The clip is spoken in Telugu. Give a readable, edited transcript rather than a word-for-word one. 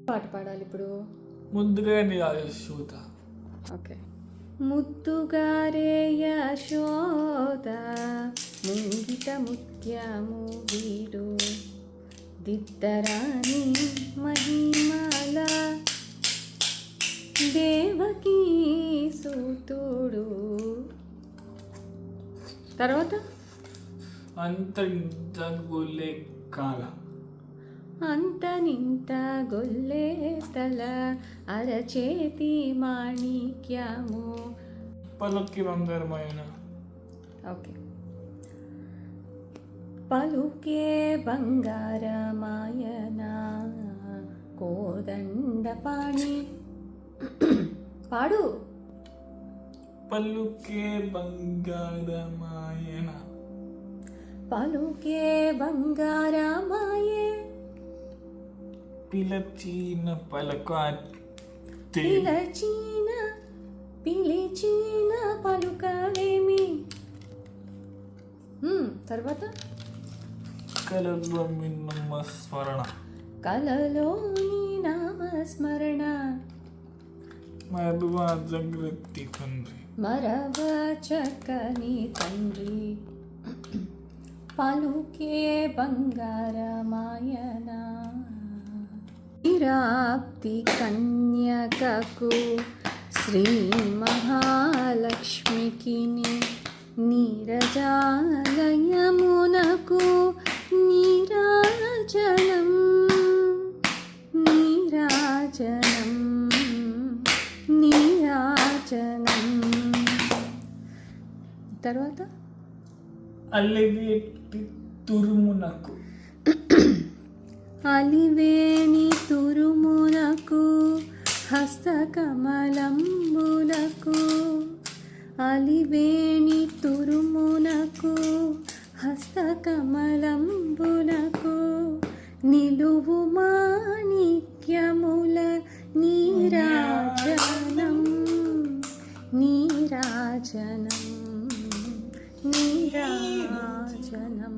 పాట పాడాలి ఇప్పుడు. ముద్దుగా యశోద. ఓకే. ముద్దుగారే యశోద ముంగిట ముత్యము వీడు దిద్దరాని మహిమల దేవకీ సూతుడు. తర్వాత అంతరింత గొల్లే కాల. అంతనింత గొల్లే తల అరచేతి మాణిక్యము. పలుకి బంగారమైన. ఓకే. పలుకే బంగారమాయన కోదండపాణి. పాడు. పలుకే బంగారమాయన. పలుకే బంగారమాయే పిలచిన పలక పిలచిన పిలిచిన పలుకలేమి. తర్వాత కలలో మిన్నమ్మ స్మరణ. కలలోని నామస్మరణ మరువ జాగ్రత్త తండ్రి. మరవ చక్కని తండ్రి. పలుకే బంగారమాయన నిరాప్తి కన్యకకు శ్రీ మహాలక్ష్మికి నీరజాలయమునకు నీరాజనం నీరాజనం నీరాజనం. తర్వాత అలివేటి తురుమునకు. అలివేణి తురుమునకు హస్తకమలంబులకు. అలివేణి తురుమునకు హస్తకమలంబులకు నిలువు మాణిక్యముల నీరాజనం నీరాజనం నీరాజనం.